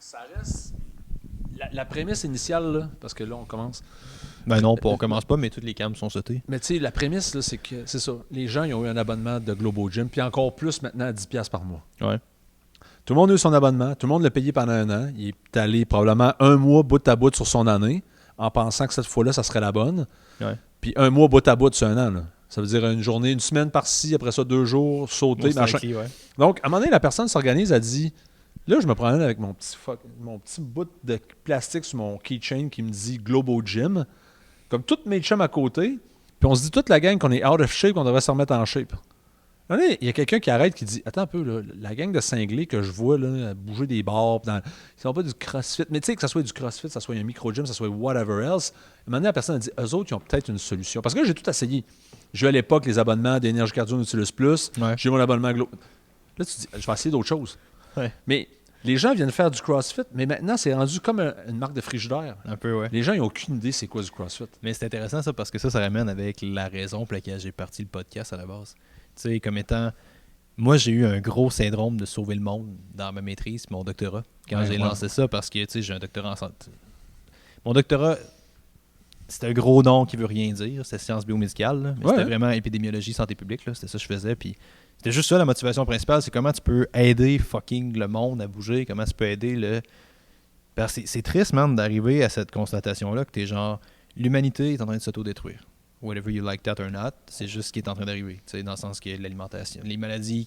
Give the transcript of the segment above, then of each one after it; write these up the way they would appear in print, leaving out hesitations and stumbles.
ça reste... La prémisse initiale, là, parce que là, on commence... Ben non, on commence pas, mais toutes les cams sont sautées. Mais tu sais, la prémisse, là, c'est que, c'est ça, les gens, ils ont eu un abonnement de Globo Gym, puis encore plus maintenant à 10$ par mois. Ouais. Tout le monde a eu son abonnement, tout le monde l'a payé pendant un an. Il est allé probablement un mois bout à bout sur son année, en pensant que cette fois-là, ça serait la bonne. Ouais. Puis un mois bout à bout sur un an, là. Ça veut dire une journée, une semaine par-ci, après ça 2 jours, sauter, machin. Acquis, ouais. Donc, à un moment donné, la personne s'organise, elle dit, là, je me promène avec mon petit bout de plastique sur mon keychain qui me dit Globo Gym, comme toutes mes chums à côté, puis on se dit toute la gang qu'on est out of shape, qu'on devrait se remettre en shape. Là, il y a quelqu'un qui arrête qui dit, attends un peu, là, la gang de cinglés que je vois là, bouger des bars, ils sont pas du crossfit, mais tu sais, que ça soit du crossfit, ça soit un micro-gym, ça soit whatever else, à un moment donné, la personne a dit, eux autres, ils ont peut-être une solution. Parce que là, j'ai tout essayé. J'ai eu à l'époque les abonnements d'Énergie Cardio Nautilus Plus, j'ai mon abonnement Globo. Là, tu dis, je vais essayer d'autres choses. Ouais. Mais les gens viennent faire du CrossFit, mais maintenant, c'est rendu comme une marque de frigidaire. Un peu, ouais. Les gens, ils n'ont aucune idée c'est quoi du CrossFit. Mais c'est intéressant ça parce que ça ramène avec la raison pour laquelle j'ai parti le podcast à la base. Tu sais, comme étant... Moi, j'ai eu un gros syndrome de sauver le monde dans ma maîtrise, mon doctorat, quand j'ai lancé ça parce que, tu sais, j'ai un doctorat en santé. Mon doctorat, c'est un gros nom qui veut rien dire, c'est sciences biomédicales, là, mais c'était vraiment épidémiologie, santé publique, là, c'était ça que je faisais, puis c'était juste ça la motivation principale, c'est comment tu peux aider fucking le monde à bouger, comment tu peux aider le... Parce que c'est triste, man, d'arriver à cette constatation-là que t'es genre, l'humanité est en train de s'autodétruire. Whatever you like that or not, c'est juste ce qui est en train d'arriver. Dans le sens que l'alimentation, les maladies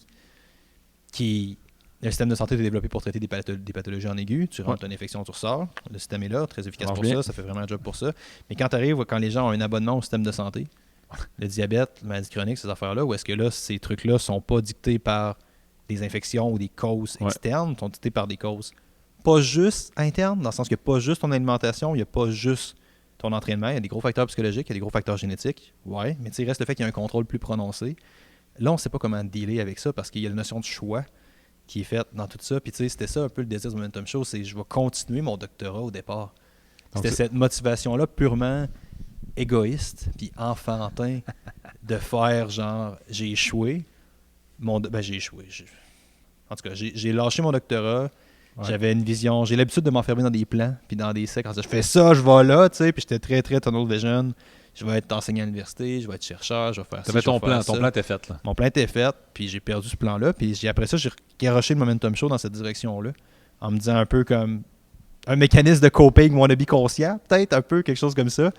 le système de santé est développé pour traiter des pathologies en aigu. Tu rentres une infection, tu ressors. Le système est là, très efficace pour ça. Ça fait vraiment un job pour ça. Mais quand les gens ont un abonnement au système de santé, le diabète, la maladie chronique, ces affaires-là, où est-ce que là, ces trucs-là sont pas dictés par des infections ou des causes externes, sont dictés par des causes pas juste internes, dans le sens qu'il n'y a pas juste ton alimentation, il n'y a pas juste ton entraînement, il y a des gros facteurs psychologiques, il y a des gros facteurs génétiques, ouais, mais il reste le fait qu'il y a un contrôle plus prononcé. Là, on ne sait pas comment dealer avec ça parce qu'il y a la notion de choix qui est faite dans tout ça. Puis tu sais, c'était ça un peu le désir du Momentum Show, c'est je vais continuer mon doctorat au départ. C'était cette motivation-là purement égoïste puis enfantin de faire genre, j'ai échoué. J'ai échoué. En tout cas, j'ai lâché mon doctorat. Ouais. J'avais une vision. J'ai l'habitude de m'enfermer dans des plans puis dans des sectes. Je fais ça, je vais là, tu sais. Puis j'étais très, très tunnel vision. Je vais être enseignant à l'université, je vais être chercheur, je vais faire ça. T'avais ton plan. Ton plan était fait, là. Mon plan était fait, puis j'ai perdu ce plan-là. Puis après ça, j'ai garoché le Momentum Show dans cette direction-là. En me disant un peu comme un mécanisme de coping wannabe conscient, peut-être un peu quelque chose comme ça.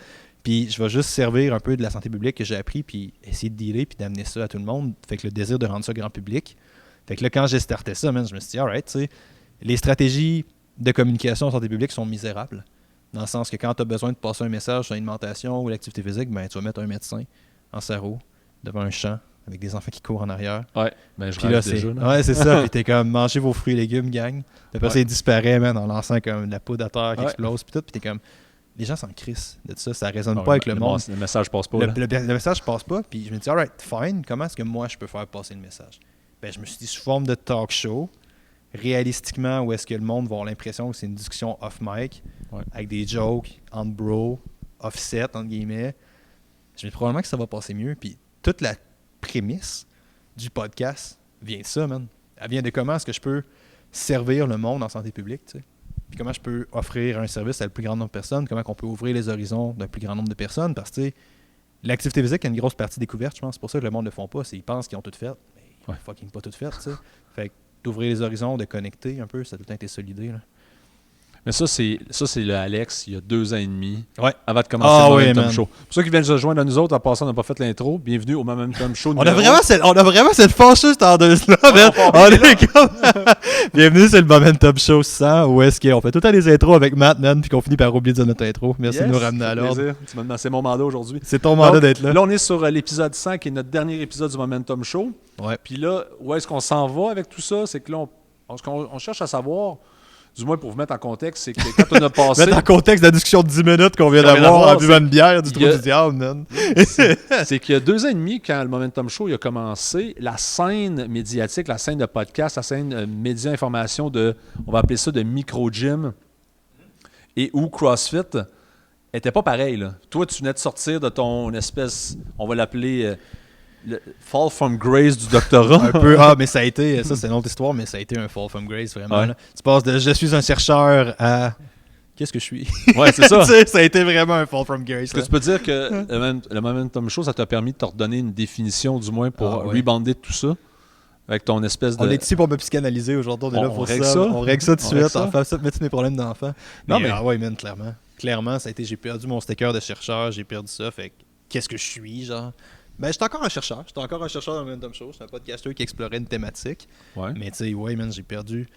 Puis je vais juste servir un peu de la santé publique que j'ai appris, puis essayer de dealer, puis d'amener ça à tout le monde. Fait que le désir de rendre ça grand public. Fait que là, quand j'ai starté ça, man, je me suis dit, alright, tu sais, les stratégies de communication en santé publique sont misérables. Dans le sens que quand tu as besoin de passer un message sur l'alimentation ou l'activité physique, ben, tu vas mettre un médecin en sarrau devant un champ avec des enfants qui courent en arrière. Ouais, ben je rêve déjà. Ouais, c'est ça. Puis t'es comme, mangez vos fruits et légumes, gang. Puis après ça, il disparaît, man, en lançant comme de la poudre à terre qui explose. Puis tout. Puis t'es comme, les gens s'en crissent de ça. Ça résonne pas avec le monde. Le message passe pas. Le message passe pas. Puis je me dis, alright, fine. Comment est-ce que moi, je peux faire passer le message? Ben, je me suis dit, sous forme de talk show, réalistiquement, où est-ce que le monde va avoir l'impression que c'est une discussion off-mic, avec des jokes, entre bro, offset, entre guillemets. Je me dis probablement que ça va passer mieux. Puis toute la prémisse du podcast vient de ça, man. Elle vient de comment est-ce que je peux servir le monde en santé publique, tu sais. Puis comment je peux offrir un service à le plus grand nombre de personnes, comment on peut ouvrir les horizons d'un plus grand nombre de personnes, parce que, tu sais, l'activité physique a une grosse partie découverte, je pense. C'est pour ça que le monde ne le font pas. Ils pensent qu'ils ont tout fait, mais ils n'ont fucking pas tout fait, tu sais. Fait que d'ouvrir les horizons, de connecter un peu, ça a tout le temps été solidé, là. Mais ça, c'est le Alex, il y a 2 ans et demi, avant de commencer le Momentum Show. Pour ceux qui viennent se joindre à nous autres, en passant, on n'a pas fait l'intro. Bienvenue au Momentum Show. On a vraiment cette fâcheuse tendeuse-là, Bienvenue, c'est le Momentum Show 100, où est-ce qu'on fait tout le temps des intros avec Matt, man, puis qu'on finit par oublier de dire notre intro. Merci de nous ramener à l'ordre. C'est mon mandat aujourd'hui. C'est ton mandat d'être là. Là, on est sur l'épisode 100, qui est notre dernier épisode du Momentum Show. Ouais. Puis là, où est-ce qu'on s'en va avec tout ça? C'est que là, on cherche à savoir... Du moins, pour vous mettre en contexte, c'est que quand on a passé... Mettre en contexte la discussion de 10 minutes qu'on vient d'avoir en buvant une bière du trou du diable, man. C'est qu'il y a 2 ans et demi, quand le Momentum Show il a commencé, la scène médiatique, la scène de podcast, la scène média information de, on va appeler ça de micro-gym, et où CrossFit était pas pareil, là. Toi, tu venais de sortir de ton espèce, on va l'appeler... le fall from grace du doctorat. Un peu, mais ça a été, ça c'est une autre histoire, mais ça a été un fall from grace, vraiment. Ouais. Là. Tu passes de je suis un chercheur à qu'est-ce que je suis? Ouais, c'est ça. Tu sais, ça a été vraiment un fall from grace. Est-ce que tu peux dire que le Momentum Show, ça t'a permis de te redonner une définition, du moins, pour rebounder tout ça? Avec ton espèce de... On est ici pour me psychanalyser aujourd'hui, on est là pour ça. On règle ça tout de suite, enfin, ça mettre mes problèmes d'enfant. Non, mais ouais, man, clairement. Clairement, ça a été, j'ai perdu mon sticker de chercheur, j'ai perdu ça, fait qu'est-ce que je suis, genre? Ben, j'étais encore un chercheur. J'étais encore un chercheur dans le Momentum Show. C'est un podcasteur qui explorait une thématique. Ouais. Mais tu sais, ouais, man, j'ai perdu.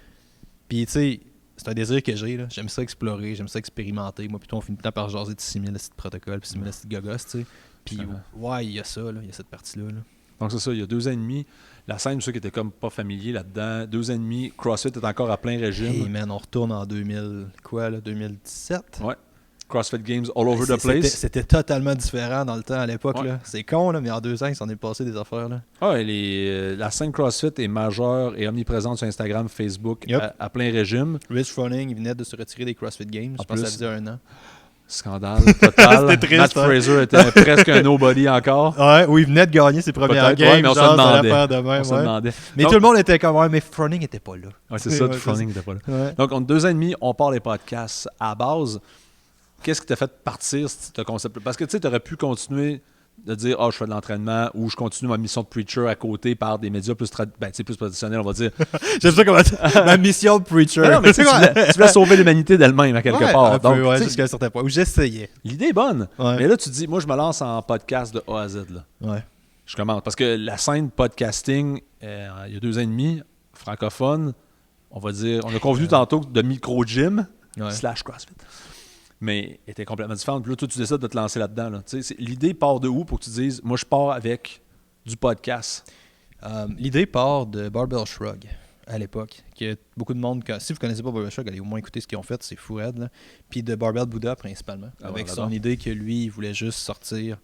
Puis tu sais, c'est un désir que j'ai, là. J'aime ça explorer, j'aime ça expérimenter. Moi, plutôt, on finit le temps par jaser de 6000 protocoles, puis 6000 gogos, tu sais. Puis ouais, il y a ça, là. Il y a cette partie-là, là. Donc c'est ça, il y a 2 ans et demi. La scène, ceux qui étaient comme pas familiers là-dedans. 2 ans et demi, CrossFit est encore à plein régime. Hey man, on retourne en 2017. Ouais. CrossFit Games all over the place. C'était totalement différent dans le temps à l'époque. Ouais. Là. C'est con, là, mais en 2 ans, il s'en est passé des affaires. Là. Ah, la scène CrossFit est majeure et omniprésente sur Instagram, Facebook, à plein régime. Rich Froning, il venait de se retirer des CrossFit Games. Je pense que ça faisait 1 an. Scandale total. C'était triste, Matt Fraser était presque un nobody encore. Ouais, oui, il venait de gagner ses premières games. Ouais, mais on se demandait. Mais tout le monde était comme, ouais, mais Froning n'était pas là. Ouais, c'est ça, Froning n'était pas là. Ouais. Donc, en 2 ans et demi, on part les podcasts. À base, qu'est-ce qui t'a fait partir ce concept-là? Parce que tu sais, tu aurais pu continuer de dire je fais de l'entraînement ou je continue ma mission de preacher à côté par des médias plus traditionnels, on va dire. J'aime ça comment ma mission de preacher. Non, mais tu voulais sauver l'humanité d'elle-même à quelque part. Donc, Donc, jusqu'à un certain point où j'essayais. L'idée est bonne. Ouais. Mais là, tu te dis, moi, je me lance en podcast de A à Z. Là. Ouais. Je commence. Parce que la scène podcasting, il y a 2 ans et demi, francophone, on va dire, on a convenu tantôt de micro-gym / CrossFit. Mais était complètement différente. Puis là, toi, tu décides de te lancer là-dedans. Là. L'idée part de où pour que tu dises, moi, je pars avec du podcast? L'idée part de Barbell Shrug à l'époque. Que beaucoup de monde, si vous ne connaissez pas Barbell Shrug, allez au moins écouter ce qu'ils ont fait, c'est fou raide. Là. Puis de Barbell Buddha principalement. Avec son idée que lui, il voulait juste sortir.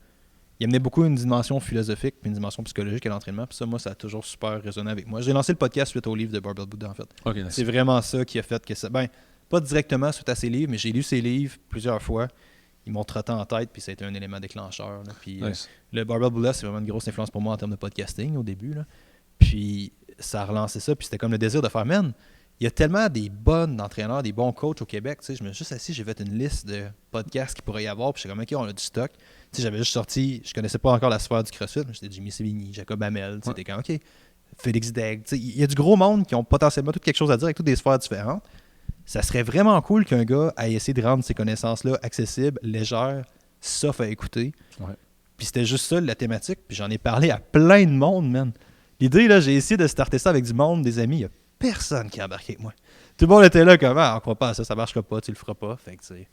Il amenait beaucoup une dimension philosophique puis une dimension psychologique à l'entraînement. Puis ça, moi, ça a toujours super résonné avec moi. J'ai lancé le podcast suite au livre de Barbell Buddha, en fait. Okay, nice. C'est vraiment ça qui a fait que ça... pas directement suite à ses livres, mais j'ai lu ses livres plusieurs fois. Ils m'ont trotté en tête, puis ça a été un élément déclencheur. Là. Puis, le Barbell Buddha, c'est vraiment une grosse influence pour moi en termes de podcasting au début. Là. Puis ça a relancé ça, puis c'était comme le désir de faire, man, il y a tellement des bons entraîneurs, des bons coachs au Québec. Je me suis juste assis, j'ai fait une liste de podcasts qu'il pourrait y avoir, puis j'étais comme, OK, on a du stock. J'avais juste sorti, je connaissais pas encore la sphère du CrossFit, mais j'étais Jimmy Sévigny, Jacob Hamel, t'es comme, OK, Félix Degg. Il y a du gros monde qui ont potentiellement tout quelque chose à dire avec toutes des sphères différentes. Ça serait vraiment cool qu'un gars aille essayer de rendre ces connaissances-là accessibles, légères, sauf à écouter. Ouais. Puis c'était juste ça, la thématique. Puis j'en ai parlé à plein de monde, man. L'idée, là, j'ai essayé de starter ça avec du monde, des amis. Il n'y a personne qui a embarqué avec moi. Tout le monde était là comme, on croit pas à ça, ça marchera pas, tu le feras pas. Fait que, tu sais,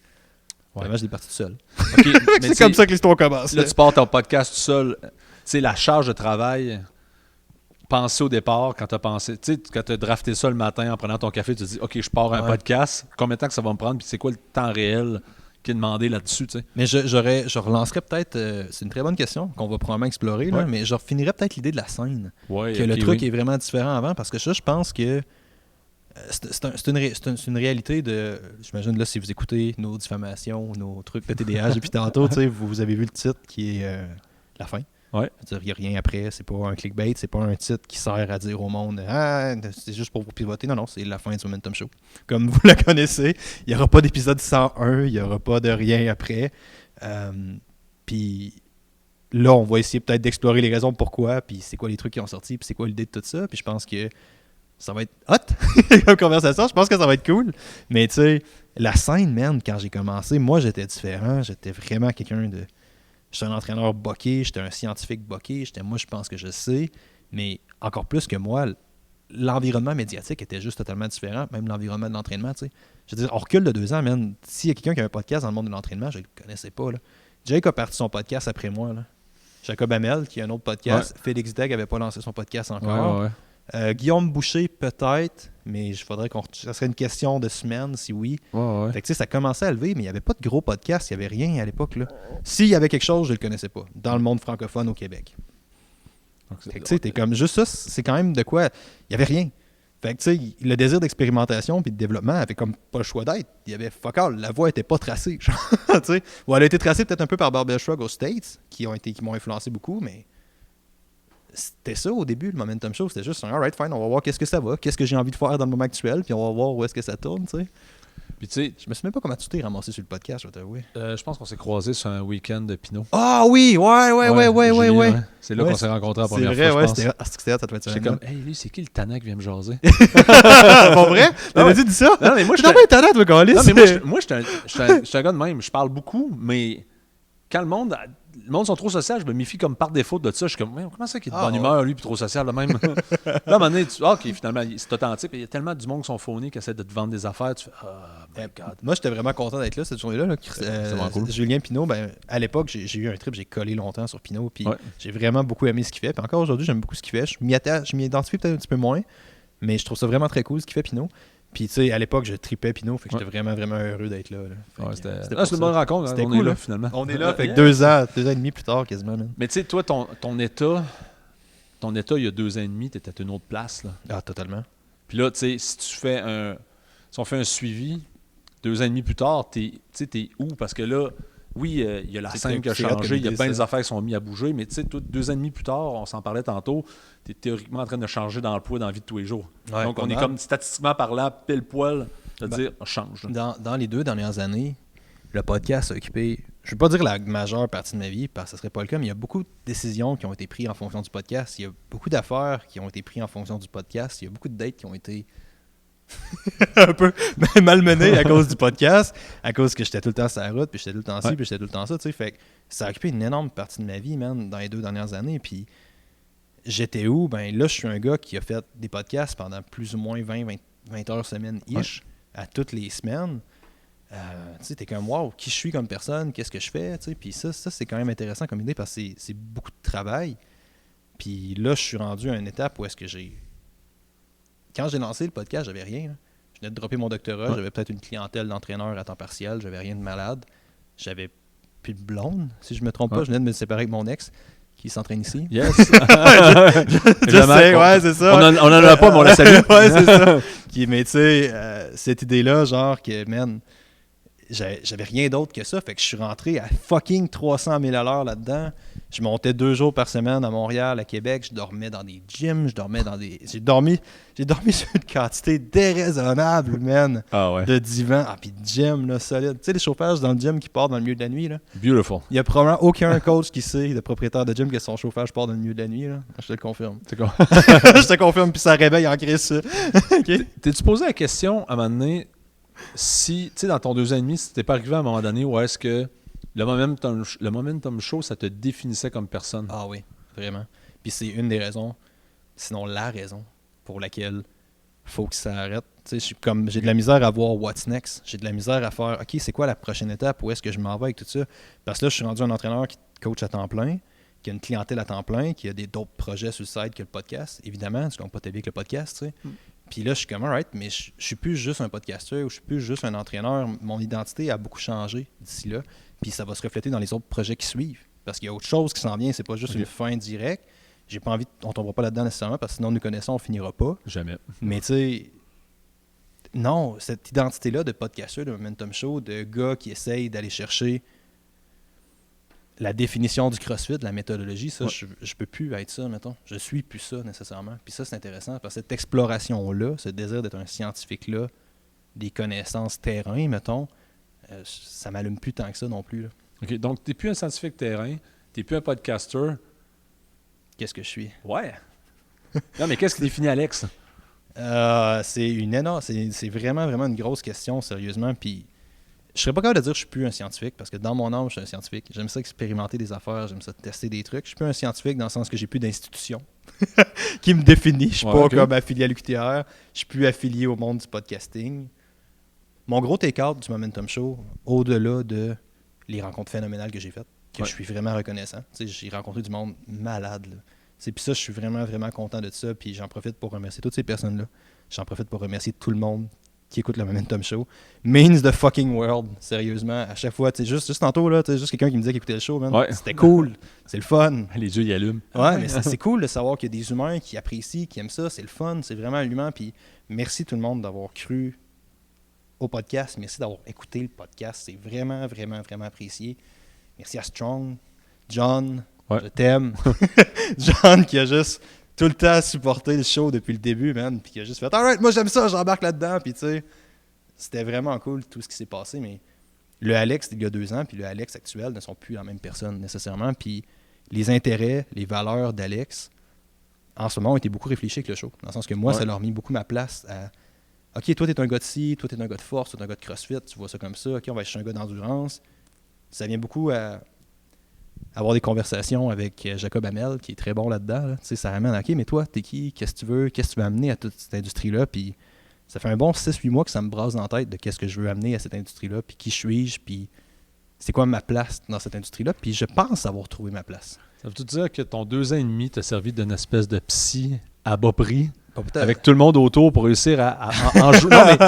vraiment, je l'ai parti tout seul. Okay, c'est comme ça que l'histoire commence. Là, tu pars ton podcast tout seul. Tu sais, la charge de travail... Penser au départ, quand tu as pensé, tu sais, quand tu as drafté ça le matin en prenant ton café, tu te dis, OK, je pars un podcast, combien de temps que ça va me prendre, puis c'est quoi le temps réel qui est demandé là-dessus, tu sais? Mais je relancerais peut-être, c'est une très bonne question qu'on va probablement explorer, là, mais je refinirais peut-être l'idée de la scène. Que le truc est vraiment différent avant, parce que ça, je pense que c'est une réalité de, j'imagine, là, si vous écoutez nos diffamations, nos trucs de TDAH, et puis tantôt, tu sais, vous avez vu le titre qui est la fin. Ouais. Il n'y a rien après, c'est pas un clickbait, c'est pas un titre qui sert à dire au monde c'est juste pour vous pivoter. Non, c'est la fin du Momentum Show. Comme vous la connaissez, il n'y aura pas d'épisode 101, il n'y aura pas de rien après. Puis là, on va essayer peut-être d'explorer les raisons pourquoi, puis c'est quoi les trucs qui ont sorti, puis c'est quoi l'idée de tout ça. Puis je pense que ça va être hot comme conversation, je pense que ça va être cool. Mais tu sais, la scène, man, quand j'ai commencé, moi j'étais différent, j'étais vraiment quelqu'un de... J'étais un entraîneur boqué, j'étais un scientifique boqué, moi je pense que je sais, mais encore plus que moi, l'environnement médiatique était juste totalement différent, même l'environnement de l'entraînement, tu sais. Je veux dire, on recule de 2 ans, man. S'il y a quelqu'un qui a un podcast dans le monde de l'entraînement, je ne le connaissais pas, là. Jake a parti son podcast après moi, là. Jacob Hamel, qui a un autre podcast. Ouais. Félix Degg n'avait pas lancé son podcast encore. Ouais. Guillaume Boucher, peut-être, mais ça serait une question de semaine, si oui. Ouais. Fait que, ça commençait à lever, mais il n'y avait pas de gros podcast, il n'y avait rien à l'époque, là. S'il y avait quelque chose, je ne le connaissais pas, dans le monde francophone au Québec. Fait que, tu sais, t'es comme juste ça, c'est quand même de quoi. Il n'y avait rien. Fait que, tu sais, le désir d'expérimentation puis de développement avait comme pas le choix d'être. Il y avait fuck all, la voie était pas tracée. Tu sais, elle a été tracée peut-être un peu par Barbell Shrug aux States, qui m'ont influencé beaucoup, mais c'était ça au début, le Momentum Show. C'était juste, alright, fine, on va voir qu'est-ce que ça va, qu'est-ce que j'ai envie de faire dans le moment actuel, puis on va voir où est-ce que ça tourne, tu sais. Puis tu sais, Je me souviens pas comment tu t'es ramassé sur le podcast, je vais t'avouer. je pense qu'on s'est croisés sur un week-end de Pinot. Ah oui, ouais. C'est là qu'on s'est rencontrés la première vrai, fois, je pense. c'était ça doit être J'étais comme, hey, lui, c'est qui le tannant qui vient me jaser? Pas vrai? T'avais dit ça? Non, mais moi, T'as pas un talent, toi, Gaulis. Non, mais moi, je suis un gars de même. Je parle beaucoup, mais quand le monde sont trop social, je me méfie comme par défaut de ça. Je suis comme, comment ça qu'il est de bonne humeur, lui, puis trop social, le même? Là, à un moment donné, OK, finalement, c'est authentique. Il y a tellement du monde qui sont phonés qui essaient de te vendre des affaires. Tu fais, oh my God. Moi, j'étais vraiment content d'être là cette journée-là. Là. vraiment cool. Julien Pinot, à l'époque, j'ai eu un trip, j'ai collé longtemps sur Pinot, puis j'ai vraiment beaucoup aimé ce qu'il fait. Puis encore aujourd'hui, j'aime beaucoup ce qu'il fait. Je m'y identifie peut-être un petit peu moins, mais je trouve ça vraiment très cool ce qu'il fait, Pinot. Puis, tu sais, à l'époque, je tripais Pinot, fait que j'étais vraiment, vraiment heureux d'être là. C'était une bonne rencontre. C'était on cool, est là, finalement. On est là, fait que 2 ans et demi plus tard, quasiment. Man. Mais tu sais, toi, ton état, il y a 2 ans et demi, t'étais à une autre place. Là. Ah, totalement. Puis là, tu sais, si on fait un suivi, 2 ans et demi plus tard, t'es où? Parce que là, oui, il y a la scène qui a changé, il y a plein des affaires qui sont mises à bouger, mais tu sais, 2 ans et demi plus tard, on s'en parlait tantôt, tu es théoriquement en train de changer dans le poids dans la vie de tous les jours. Ouais, donc, on est comme statistiquement parlant, pile poil, de dire, on change. Dans les 2 dernières années, le podcast a occupé, je ne veux pas dire la majeure partie de ma vie, parce que ce ne serait pas le cas, mais il y a beaucoup de décisions qui ont été prises en fonction du podcast. Il y a beaucoup d'affaires qui ont été prises en fonction du podcast. Il y a beaucoup de dates qui ont été un peu malmené à cause du podcast, à cause que j'étais tout le temps sur la route, puis j'étais tout le temps ci, puis j'étais tout le temps ça, tu sais. Fait que ça a occupé une énorme partie de ma vie, man, dans les 2 dernières années. Puis j'étais où? Ben là, je suis un gars qui a fait des podcasts pendant plus ou moins 20 heures semaine-ish, à toutes les semaines. Tu sais, t'es comme, wow, qui je suis comme personne, qu'est-ce que je fais, tu sais. Puis ça, c'est quand même intéressant comme idée parce que c'est beaucoup de travail. Puis là, je suis rendu à une étape où est-ce que quand j'ai lancé le podcast, j'avais rien. Là. Je venais de dropper mon doctorat, j'avais peut-être une clientèle d'entraîneurs à temps partiel, j'avais rien de malade. J'avais plus de blonde, si je me trompe pas. Je venais de me séparer avec mon ex qui s'entraîne ici. Yes! je sais, ouais, c'est ça. On en a pas, mais on la salue. Ouais, c'est ça. Mais tu sais, cette idée-là, genre que, man, j'avais rien d'autre que ça. Fait que je suis rentré à fucking 300 000 à l'heure là-dedans. Je montais 2 jours par semaine à Montréal, à Québec. Je dormais dans des gyms. J'ai dormi sur une quantité déraisonnable, man. Ah ouais. De divan. Ah, puis de gym, là, solide. Tu sais, les chauffages dans le gym qui partent dans le milieu de la nuit, là. Beautiful. Il y a probablement aucun coach qui sait, de propriétaire de gym, que son chauffage part dans le milieu de la nuit, là. Je te le confirme. C'est quoi? Je te confirme, puis ça réveille en crise, ça. Okay. T'es-tu posé la question, à un moment donné, si, tu sais, dans ton 2 ans et demi, si t'es pas arrivé à un moment donné où est-ce que le momentum show, ça te définissait comme personne? Ah oui, vraiment. Puis c'est une des raisons, sinon la raison, pour laquelle faut que ça arrête. Tu sais, j'ai de la misère à voir what's next. J'ai de la misère à faire, OK, c'est quoi la prochaine étape? Où est-ce que je m'en vais avec tout ça? Parce que là, je suis rendu un entraîneur qui coach à temps plein, qui a une clientèle à temps plein, qui a d'autres projets sur le site que le podcast. Évidemment, tu ne comptes pas ta vie avec le podcast, tu sais. Puis là, je suis comme, alright, mais je suis plus juste un podcasteur ou je suis plus juste un entraîneur. Mon identité a beaucoup changé d'ici là. Puis ça va se refléter dans les autres projets qui suivent. Parce qu'il y a autre chose qui s'en vient, c'est pas juste une fin directe. J'ai pas envie, on tombera pas là-dedans nécessairement parce que sinon nous connaissons, on finira pas. Jamais. Mais tu sais, non, cette identité-là de podcasteur, de Momentum Show, de gars qui essaye d'aller chercher la définition du CrossFit, de la méthodologie, ça, je peux plus être ça, mettons. Je suis plus ça, nécessairement. Puis ça, c'est intéressant, parce que cette exploration-là, ce désir d'être un scientifique-là, des connaissances terrain, mettons, ça m'allume plus tant que ça non plus. Là. OK, donc t'es plus un scientifique terrain, t'es plus un podcaster. Qu'est-ce que je suis? Ouais. Non, mais qu'est-ce qui définit Alex? C'est vraiment, vraiment une grosse question, sérieusement, puis je serais pas capable de dire que je suis plus un scientifique, parce que dans mon âme, je suis un scientifique. J'aime ça expérimenter des affaires, j'aime ça tester des trucs. Je suis plus un scientifique dans le sens que j'ai plus d'institution qui me définit. Je suis pas comme affilié à l'UQTR. Je suis plus affilié au monde du podcasting. Mon gros take-out du Momentum Show, au-delà de les rencontres phénoménales que j'ai faites, que je suis vraiment reconnaissant. Tu sais, j'ai rencontré du monde malade. Puis ça, je suis vraiment, vraiment content de ça. Puis j'en profite pour remercier toutes ces personnes-là. J'en profite pour remercier tout le monde qui écoute le Momentum Show. Means the fucking world, sérieusement. À chaque fois, tu sais, juste tantôt, là, tu sais, juste quelqu'un qui me disait qu'il écoutait le show, man. Ouais. C'était cool, c'est le fun. Les yeux y allument. Ouais, mais c'est cool de savoir qu'il y a des humains qui apprécient, qui aiment ça, c'est le fun, c'est vraiment allumant. Puis merci tout le monde d'avoir cru au podcast, merci d'avoir écouté le podcast, c'est vraiment, vraiment, vraiment apprécié. Merci à Strong, John, Ouais. Je t'aime. John qui a juste tout le temps supporté le show depuis le début, man. Puis qui a juste fait alright, moi j'aime ça, j'embarque là-dedans. Puis tu sais, c'était vraiment cool tout ce qui s'est passé. Mais le Alex d'il y a 2 ans, puis le Alex actuel ne sont plus la même personne nécessairement. Puis les intérêts, les valeurs d'Alex, en ce moment, ont été beaucoup réfléchis avec le show. Dans le sens que moi, ça leur a mis beaucoup ma place à OK, toi, t'es un gars de ci, toi, t'es un gars de force, toi, t'es un gars de crossfit, tu vois ça comme ça. OK, on va chercher un gars d'endurance. Ça vient beaucoup à avoir des conversations avec Jacob Hamel, qui est très bon là-dedans. Là. Tu sais, ça ramène OK, mais toi, t'es qui? Qu'est-ce que tu veux? Qu'est-ce que tu veux amener à toute cette industrie-là? Puis ça fait un bon 6-8 mois que ça me brasse dans la tête de qu'est-ce que je veux amener à cette industrie-là, puis qui suis-je, puis c'est quoi ma place dans cette industrie-là. Puis je pense avoir trouvé ma place. Ça veut-tu dire que ton 2 ans et demi t'a servi d'une espèce de psy à bas prix, Peut-être. avec tout le monde autour pour réussir en jouant avec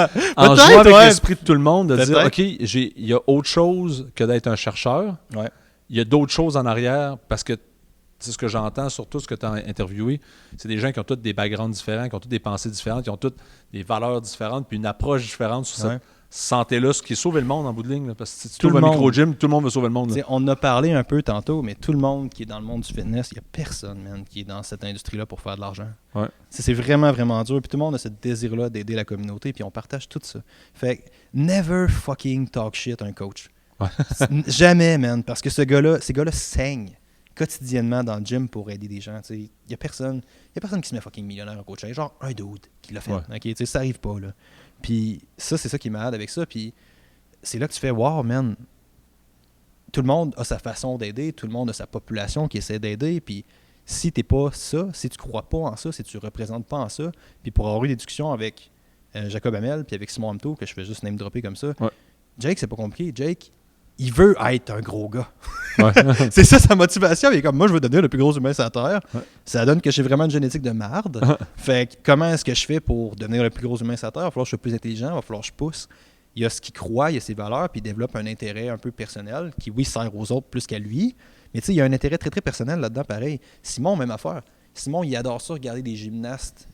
l'esprit de tout le monde, de dire OK, il y a autre chose que d'être un chercheur. Ouais. Il y a d'autres choses en arrière parce que c'est ce que j'entends, surtout ce que tu as interviewé. C'est des gens qui ont tous des backgrounds différents, qui ont toutes des pensées différentes, qui ont toutes des valeurs différentes, puis une approche différente sur cette santé-là, ce qui est sauver le monde en bout de ligne. Là, parce que si tu trouves un micro-gym, tout le monde veut sauver le monde. On a parlé un peu tantôt, mais tout le monde qui est dans le monde du fitness, il n'y a personne, man, qui est dans cette industrie-là pour faire de l'argent. Ouais. C'est vraiment, vraiment dur. Puis tout le monde a ce désir-là d'aider la communauté, puis on partage tout ça. Fait que never fucking talk shit à un coach. Ouais. Jamais, man, parce que ces gars-là saignent quotidiennement dans le gym pour aider des gens. Il n'y a personne qui se met fucking millionnaire en coaching. Genre un dude qui l'a fait. Ouais. Okay, ça arrive pas, là. Puis ça, c'est ça qui est malade avec ça. Puis c'est là que tu fais, wow, man, tout le monde a sa façon d'aider, tout le monde a sa population qui essaie d'aider. Puis si t'es pas ça, si tu crois pas en ça, si tu représentes pas en ça, puis pour avoir eu des discussions avec Jacob Hamel puis avec Simon Hamto, que je fais juste name dropper comme ça, Jake, c'est pas compliqué. Jake, il veut être un gros gars. Ouais. C'est ça sa motivation. Il est comme, moi, je veux devenir le plus gros humain sur la Terre. Ouais. Ça donne que j'ai vraiment une génétique de marde. Fait que comment est-ce que je fais pour devenir le plus gros humain sur la Terre? Il va falloir que je sois plus intelligent, il va falloir que je pousse. Il a ce qu'il croit, il a ses valeurs, puis il développe un intérêt un peu personnel qui, oui, sert aux autres plus qu'à lui. Mais tu sais, il y a un intérêt très, très personnel là-dedans, pareil. Simon, même affaire. Simon, il adore ça, regarder des gymnastes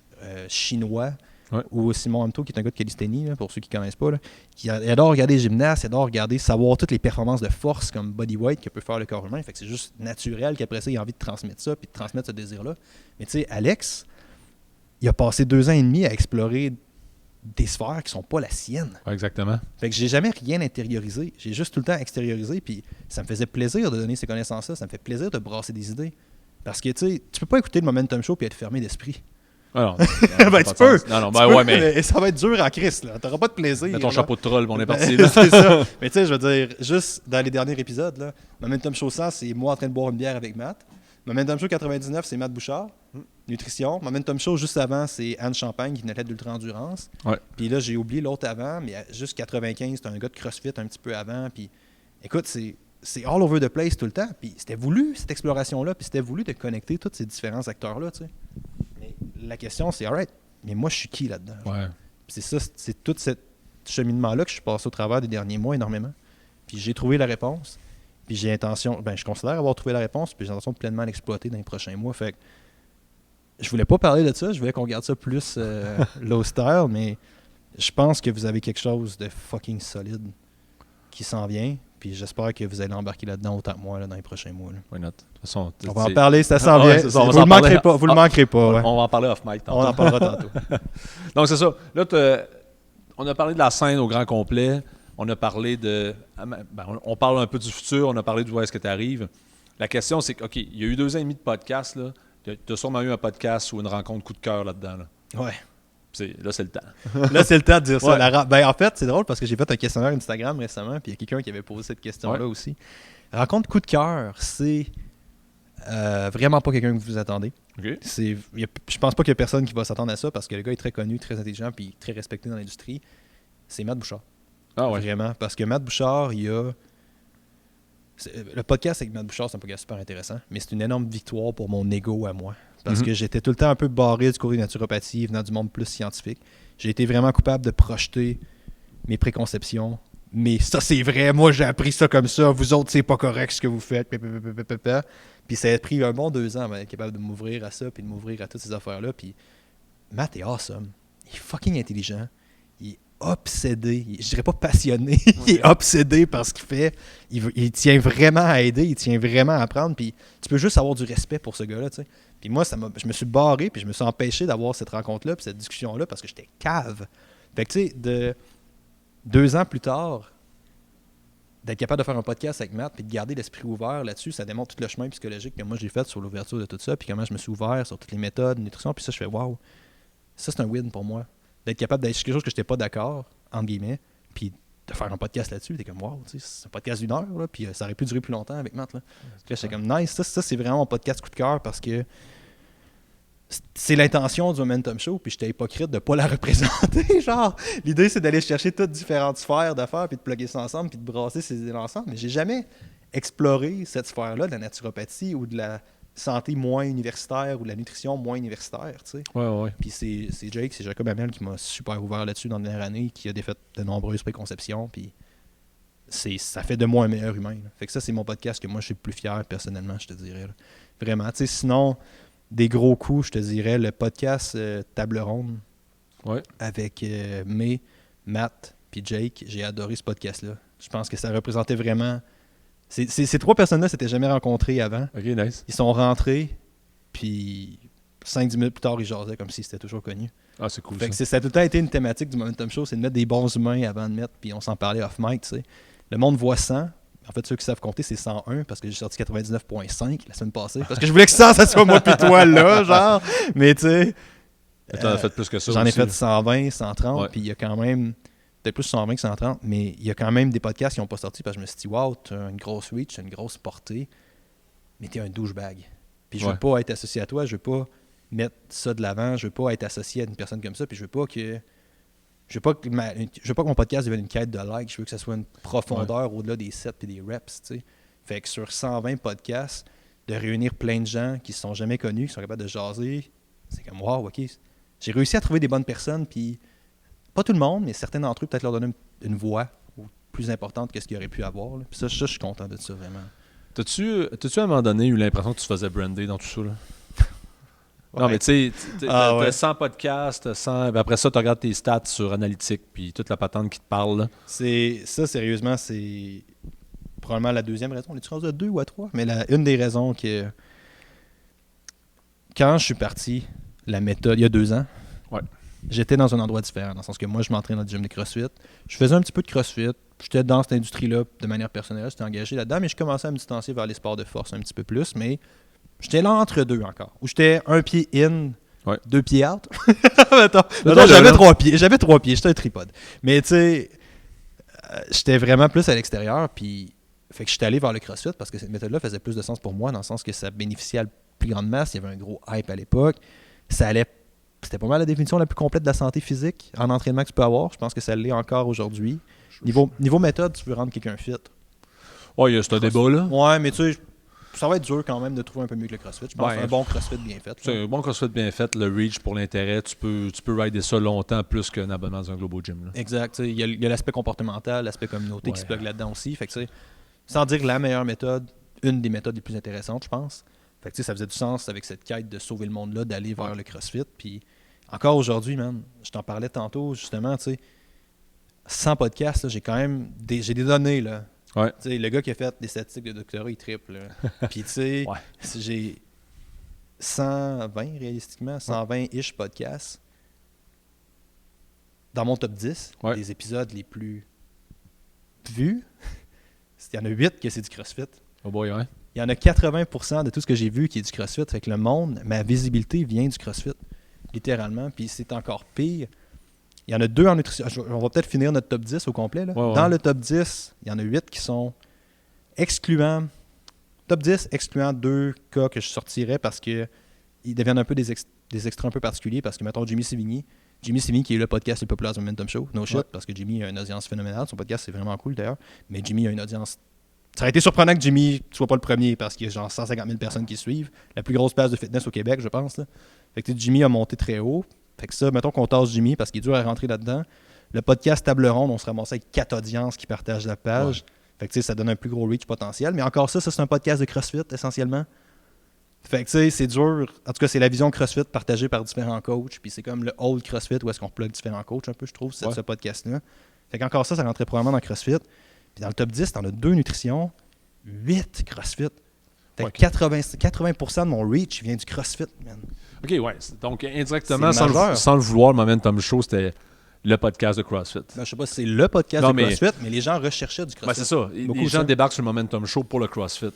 chinois. Ouais. Ou Simon Hamto, qui est un gars de calisthénie, là, pour ceux qui ne connaissent pas, là, qui adore regarder les gymnastes, il adore regarder, savoir toutes les performances de force comme bodyweight que peut faire le corps humain. Fait que c'est juste naturel qu'après ça, il a envie de transmettre ça puis de transmettre ce désir-là. Mais tu sais, Alex, il a passé 2 ans et demi à explorer des sphères qui sont pas la sienne. Ouais, exactement. Fait que j'ai jamais rien intériorisé. J'ai juste tout le temps extériorisé, puis ça me faisait plaisir de donner ces connaissances-là. Ça me fait plaisir de brasser des idées. Parce que tu sais, tu peux pas écouter le Momentum Show puis être fermé d'esprit. Alors, ben, tu peux. Non, ben ouais, mais ça va être dur en crise, là. T'auras pas de plaisir. Mets ton chapeau de troll, on est parti. C'est ça. Mais tu sais, je veux dire, juste dans les derniers épisodes, là, Momentum Show 100, c'est moi en train de boire une bière avec Matt. Momentum Show 99, c'est Matt Bouchard, nutrition. Momentum Show juste avant, c'est Anne Champagne qui venait d'ultra-endurance. Ouais. Puis là, j'ai oublié l'autre avant, mais juste 95, c'est un gars de CrossFit un petit peu avant. Puis écoute, c'est all over the place tout le temps. Puis c'était voulu, cette exploration-là, puis c'était voulu de connecter tous ces différents acteurs-là, tu sais. La question, c'est, alright, mais moi, je suis qui là-dedans? Ouais. C'est ça, c'est tout ce cheminement-là que je suis passé au travers des derniers mois énormément. Puis j'ai trouvé la réponse. Puis j'ai intention, je considère avoir trouvé la réponse, puis j'ai intention de pleinement l'exploiter dans les prochains mois. Fait que je voulais pas parler de ça, je voulais qu'on garde ça plus low style, mais je pense que vous avez quelque chose de fucking solide qui s'en vient. Puis j'espère que vous allez embarquer là-dedans autant que moi là, dans les prochains mois. Là. Why not? De toute façon, on va en parler, ça s'en vient. Ça, vous le manquerez pas. Vous le manquerez pas. Ouais. On va en parler off-mic tantôt. On en parlera tantôt. Donc c'est ça. Là, on a parlé de la scène au grand complet. On a parlé de... on parle un peu du futur. On a parlé de où est-ce que tu arrives. La question, c'est que, OK, il y a eu 2 ans et demi de podcast. Tu as sûrement eu un podcast ou une rencontre coup de cœur là-dedans. Là. Ouais. Là, c'est le temps. Là, c'est le temps de dire ça. Ouais. En fait, c'est drôle parce que j'ai fait un questionnaire Instagram récemment, puis il y a quelqu'un qui avait posé cette question-là aussi. Rencontre coup de cœur, c'est vraiment pas quelqu'un que vous attendez. Okay. Je pense pas qu'il y a personne qui va s'attendre à ça parce que le gars est très connu, très intelligent, puis très respecté dans l'industrie. C'est Matt Bouchard. Ah ouais. Vraiment. Parce que Matt Bouchard, le podcast avec Matt Bouchard, c'est un podcast super intéressant, mais c'est une énorme victoire pour mon ego à moi. Parce que j'étais tout le temps un peu barré du cours de naturopathie, venant du monde plus scientifique. J'ai été vraiment coupable de projeter mes préconceptions. Mais ça, c'est vrai. Moi, j'ai appris ça comme ça. Vous autres, c'est pas correct ce que vous faites. Puis ça a pris un bon 2 ans avant d'être capable de m'ouvrir à ça, puis de m'ouvrir à toutes ces affaires-là. Puis Matt est awesome. Il est fucking intelligent. Il est obsédé. Je dirais pas passionné. Il est obsédé par ce qu'il fait. Il tient vraiment à aider. Il tient vraiment à apprendre. Puis tu peux juste avoir du respect pour ce gars-là, tu sais. Puis moi, je me suis barré, puis je me suis empêché d'avoir cette rencontre-là, puis cette discussion-là, parce que j'étais cave. Fait que tu sais, 2 ans plus tard, d'être capable de faire un podcast avec Matt, puis de garder l'esprit ouvert là-dessus, ça démontre tout le chemin psychologique que moi j'ai fait sur l'ouverture de tout ça, puis comment je me suis ouvert sur toutes les méthodes, nutrition, puis ça, je fais waouh, ça c'est un win pour moi. D'être capable d'être quelque chose que je n'étais pas d'accord, entre guillemets, puis de faire un podcast là-dessus, t'es comme wow, c'est un podcast d'1 heure, là, puis ça aurait pu durer plus longtemps avec Matt. Là. J'étais comme nice, ça c'est vraiment mon podcast coup de cœur parce que c'est l'intention du Momentum Show, puis j'étais hypocrite de pas la représenter. Genre, l'idée c'est d'aller chercher toutes différentes sphères d'affaires, puis de plugger ça ensemble, puis de brasser ces idées ensemble. Mais j'ai jamais exploré cette sphère-là de la naturopathie ou de la santé moins universitaire ou de la nutrition moins universitaire, tu sais. Ouais. Puis c'est Jacob Hamel qui m'a super ouvert là-dessus dans la dernière année, qui a défait de nombreuses préconceptions, puis ça fait de moi un meilleur humain. Là. Fait que ça, c'est mon podcast que moi, je suis le plus fier, personnellement, je te dirais. Là. Vraiment, tu sais, sinon, des gros coups, je te dirais, le podcast Table Ronde avec May, Matt, puis Jake, j'ai adoré ce podcast-là. Je pense que ça représentait vraiment... Ces 3 personnes-là s'étaient jamais rencontrées avant. Ok, nice. Ils sont rentrés, puis 5-10 minutes plus tard, ils jasaient comme s'ils s'étaient toujours connus. Ah, c'est cool. Fait que ça a tout le temps été une thématique du Momentum Show, c'est de mettre des bons humains avant de mettre, puis on s'en parlait off-mic, tu sais. Le monde voit 100. En fait, ceux qui savent compter, c'est 101, parce que j'ai sorti 99.5 la semaine passée. Parce que je voulais que 100, ça soit moi pis toi, là, genre. Mais tu sais... T'en as fait plus que ça J'en ai aussi, fait là. 120, 130, puis il y a quand même... Peut-être plus 120 que 130, mais il y a quand même des podcasts qui n'ont pas sorti, parce que je me suis dit, wow, t'as une grosse reach, une grosse portée, mais t'es un douchebag. Puis je veux pas être associé à toi, je veux pas mettre ça de l'avant, je veux pas être associé à une personne comme ça, puis je veux pas que mon podcast devienne une quête de likes, je veux que ça soit une profondeur au-delà des sets et des reps, tu sais. Fait que sur 120 podcasts, de réunir plein de gens qui ne se sont jamais connus, qui sont capables de jaser, c'est comme wow, ok. J'ai réussi à trouver des bonnes personnes, puis pas tout le monde, mais certains d'entre eux, peut-être leur donner une voix plus importante que ce qu'ils auraient pu avoir. Là. Puis ça, je suis content de ça, vraiment. T'as-tu à un moment donné eu l'impression que tu te faisais brander dans tout ça, là? Ouais. Non, mais tu sais, ouais. t'as 100 podcasts, 100... après ça, tu regardes tes stats sur Analytics, puis toute la patente qui te parle, là. Ça, sérieusement, c'est probablement la deuxième raison. On est-tu rendu à 2 ou à 3? Mais une des raisons que... Quand je suis parti, la méthode, il y a 2 ans, j'étais dans un endroit différent, dans le sens que moi, je m'entraînais dans le gym de CrossFit. Je faisais un petit peu de CrossFit. J'étais dans cette industrie-là de manière personnelle. J'étais engagé là-dedans, mais je commençais à me distancer vers les sports de force un petit peu plus. Mais j'étais là entre deux encore. Où j'étais un pied in, 2 pieds out. J'avais 3 pieds. J'avais 3 pieds. J'étais un tripode. Mais tu sais, j'étais vraiment plus à l'extérieur. Puis, fait que j'étais allé vers le CrossFit parce que cette méthode-là faisait plus de sens pour moi, dans le sens que ça bénéficiait à la plus grande masse. Il y avait un gros hype à l'époque. C'était pas mal la définition la plus complète de la santé physique en entraînement que tu peux avoir. Je pense que ça l'est encore aujourd'hui. Niveau méthode, tu veux rendre quelqu'un fit. Ouais, il y a ce débat là. Ouais, mais tu sais, ça va être dur quand même de trouver un peu mieux que le CrossFit. Je pense que c'est un bon CrossFit bien fait. C'est un bon CrossFit bien fait. Le reach pour l'intérêt, tu peux rider ça longtemps plus qu'un abonnement dans un Globo Gym. Là. Exact. Il y a l'aspect comportemental, l'aspect communauté qui se plug là-dedans aussi. Fait que, sans dire la meilleure méthode, une des méthodes les plus intéressantes, je pense. Fait que ça faisait du sens avec cette quête de sauver le monde-là, d'aller vers le CrossFit. Puis encore aujourd'hui, man, je t'en parlais tantôt, justement, tu sais, 100 podcasts, là, j'ai des données, là. Ouais. Tu sais, le gars qui a fait des statistiques de doctorat, il triple. Puis, tu sais, j'ai 120, réalistiquement, 120-ish podcasts dans mon top 10, des épisodes les plus vus. Il y en a 8 que c'est du CrossFit. Oh boy, ouais. Il y en a 80% de tout ce que j'ai vu qui est du CrossFit. Fait que le monde, ma visibilité vient du CrossFit, littéralement. Puis c'est encore pire. Il y en a 2 en nutrition. On va peut-être finir notre top 10 au complet. Là. Dans le top 10, il y en a 8 qui sont excluants. Top 10 excluant 2 cas que je sortirais parce qu'ils deviennent un peu des extraits un peu particuliers. Parce que, mettons, Jimmy Sévigny qui est le podcast le plus populaire du Momentum Show. No shit, parce que Jimmy a une audience phénoménale. Son podcast, c'est vraiment cool d'ailleurs. Mais Jimmy a une audience... Ça aurait été surprenant que Jimmy ne soit pas le premier parce qu'il y a genre 150 000 personnes qui suivent. La plus grosse place de fitness au Québec, je pense. Là. Fait que Jimmy a monté très haut. Fait que ça, mettons qu'on tasse Jimmy parce qu'il est dur à rentrer là-dedans. Le podcast Table Ronde, on se ramassait avec 4 audiences qui partagent la page. Fait que ça donne un plus gros reach potentiel. Mais encore ça c'est un podcast de CrossFit essentiellement. Fait que tu sais, c'est dur. En tout cas, c'est la vision CrossFit partagée par différents coachs. Puis c'est comme le old CrossFit où est-ce qu'on plug différents coachs un peu, je trouve, ce podcast-là. Fait qu'encore ça rentrait probablement dans CrossFit. Puis dans le top 10, t'en as 2 nutrition, 8 CrossFit. Fait que 80% de mon reach vient du CrossFit, man. OK, ouais. Donc, indirectement, C'est sans le vouloir, le Momentum Show, c'était le podcast de CrossFit. Ben, je sais pas si c'est le podcast de CrossFit, mais les gens recherchaient du CrossFit. Ben, c'est ça. Les gens débarquent sur le Momentum Show pour le CrossFit.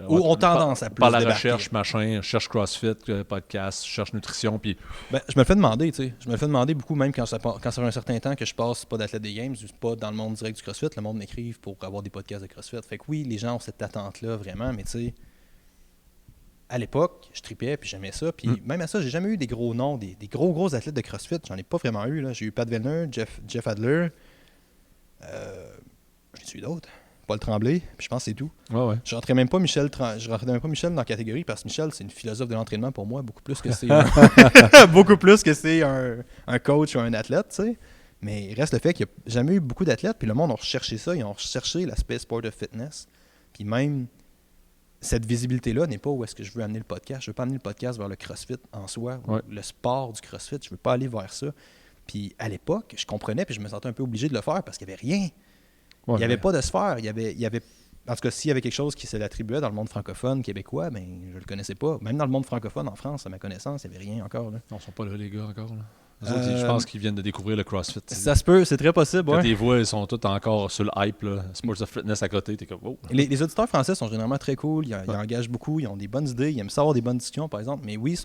Ou ont tendance à plus par la débarquer. recherche, machin, cherche CrossFit, podcast, cherche nutrition, puis... Ben, je me le fais demander, tu sais. Je me le fais demander beaucoup, même quand ça fait un certain temps que je passe pas d'athlète des Games, pas dans le monde direct du CrossFit, le monde m'écrive pour avoir des podcasts de CrossFit. Fait que oui, les gens ont cette attente-là, vraiment, mais tu sais... À l'époque, je tripais puis j'aimais ça. Puis même à ça, j'ai jamais eu des gros noms, des gros athlètes de CrossFit. J'en ai pas vraiment eu. Là. J'ai eu Pat Vellner, Jeff Adler. J'en ai eu d'autres. Paul Tremblay. Puis je pense que c'est tout. Ouais. Je rentrais même pas Michel dans la catégorie parce que Michel, c'est une philosophe de l'entraînement pour moi, beaucoup plus que c'est un coach ou un athlète, tu sais. Mais il reste le fait qu'il n'y a jamais eu beaucoup d'athlètes. Puis le monde a recherché ça. Ils ont recherché l'aspect sport de fitness. Puis même... cette visibilité-là n'est pas où est-ce que je veux amener le podcast. Je veux pas amener le podcast vers le CrossFit en soi, le sport du CrossFit. Je veux pas aller vers ça. Puis à l'époque, je comprenais puis je me sentais un peu obligé de le faire parce qu'il n'y avait rien. Il n'y avait pas de sphère. Il y avait, en tout cas, s'il y avait quelque chose qui se l'attribuait dans le monde francophone québécois, ben je le connaissais pas. Même dans le monde francophone en France, à ma connaissance, il n'y avait rien encore. Là. Non, ils sont pas là, les gars, encore. Là. Je pense qu'ils viennent de découvrir le CrossFit. Ça se peut, c'est très possible. Quand tes voix, ils sont tous encore sur le hype. Là. Sports of Fitness à côté, t'es comme, oh. Les auditeurs français sont généralement très cool. Ils engagent beaucoup, ils ont des bonnes idées, ils aiment savoir des bonnes discussions, par exemple. Mais oui,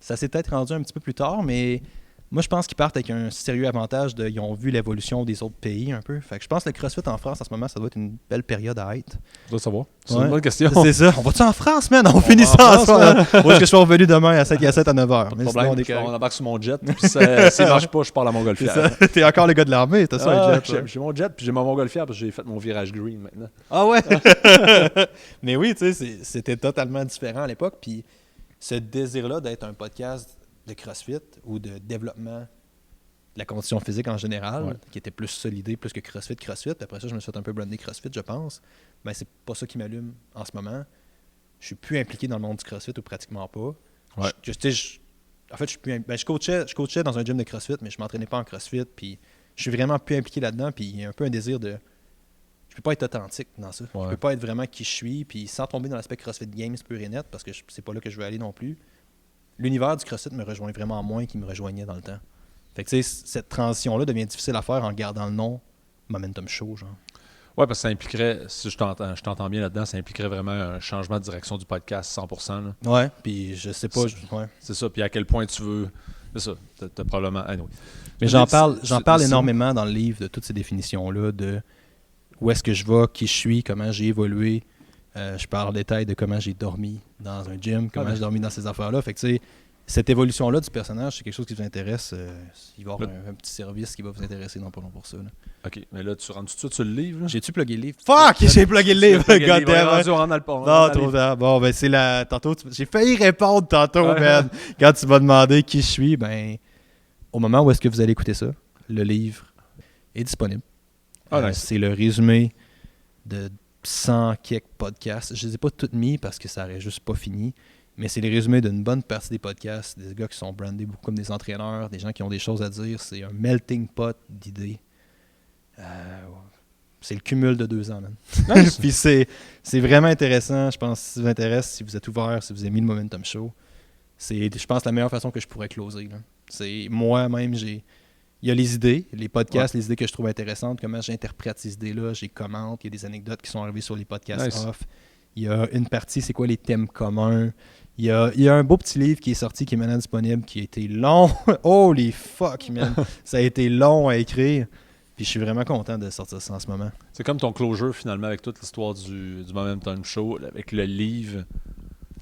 ça s'est peut-être rendu un petit peu plus tard, mais moi, je pense qu'ils partent avec un sérieux avantage ils ont vu l'évolution des autres pays un peu. Fait que je pense que le CrossFit en France, en ce moment, ça doit être une belle période à être. Tu dois savoir. C'est une bonne question. C'est ça. On va-tu en France, man? On finit ça en soir. Où est-ce que je suis revenu demain à 7 à 9h? Pas de problème, on embarque sur mon jet. Puis s'il marche pas, je pars à la Montgolfière. T'es encore le gars de l'armée, t'as ça, un jet. J'ai mon jet, puis j'ai ma Montgolfière, parce que j'ai fait mon virage green maintenant. Ah ouais? Mais oui, tu sais, c'était totalement différent à l'époque. Puis ce désir-là d'être un podcast de CrossFit ou de développement de la condition physique en général, qui était plus solidée, plus que CrossFit. Puis après ça, je me suis fait un peu brander CrossFit, je pense. Ben, c'est pas ça qui m'allume en ce moment. Je suis plus impliqué dans le monde du CrossFit ou pratiquement pas. Ouais. En fait, je coachais dans un gym de CrossFit, mais je m'entraînais pas en CrossFit. Puis je suis vraiment plus impliqué là-dedans. Puis il y a un peu un désir de... Je peux pas être authentique dans ça. Je peux pas être vraiment qui je suis. Puis sans tomber dans l'aspect CrossFit Games pur et net, parce que c'est pas là que je veux aller non plus. L'univers du CrossFit me rejoint vraiment moins qu'il me rejoignait dans le temps. Fait que tu sais, cette transition-là devient difficile à faire en gardant le nom Momentum Show, genre. Ouais, parce que ça impliquerait, si je t'entends bien là-dedans, ça impliquerait vraiment un changement de direction du podcast 100%. Là. Ouais, puis je sais pas. C'est ça, puis à quel point tu veux. C'est ça, t'as probablement. Anyway. Mais j'en parle énormément dans le livre de toutes ces définitions-là, de où est-ce que je vais, qui je suis, comment j'ai évolué. Je parle en détail de comment j'ai dormi dans un gym, comment j'ai dormi dans ces affaires-là. Fait que tu sais, cette évolution-là du personnage, c'est quelque chose qui vous intéresse. Il va y avoir un petit service qui va vous intéresser dans pas long pour ça. Là. OK, mais là, tu rentres tout de suite sur le livre. Là? J'ai-tu plugué le livre? Fuck! J'ai plugué le livre! Non, trop tard. Bon, ben c'est la... Tantôt, j'ai failli répondre tantôt, man. Quand tu m'as demandé qui je suis, ben au moment où est-ce que vous allez écouter ça, le livre est disponible. Nice. C'est le résumé de 100 quelques podcasts. Je les ai pas toutes mis parce que ça aurait juste pas fini. Mais c'est les résumés d'une bonne partie des podcasts, des gars qui sont brandés beaucoup comme des entraîneurs, des gens qui ont des choses à dire. C'est un melting pot d'idées. C'est le cumul de 2 ans, man. Nice. Puis c'est vraiment intéressant. Je pense que si ça vous intéresse, si vous êtes ouvert, si vous aimez le Momentum Show, c'est, je pense, la meilleure façon que je pourrais closer. Là. C'est moi-même, il y a les idées, les podcasts, les idées que je trouve intéressantes, comment j'interprète ces idées-là, j'ai commente, il y a des anecdotes qui sont arrivées sur les podcasts off. Il y a une partie, c'est quoi les thèmes communs. Il y a un beau petit livre qui est sorti, qui est maintenant disponible, qui a été long. Holy fuck, man! Ça a été long à écrire. Puis je suis vraiment content de sortir ça en ce moment. C'est comme ton closure, finalement, avec toute l'histoire du Momentum Show. Avec le livre,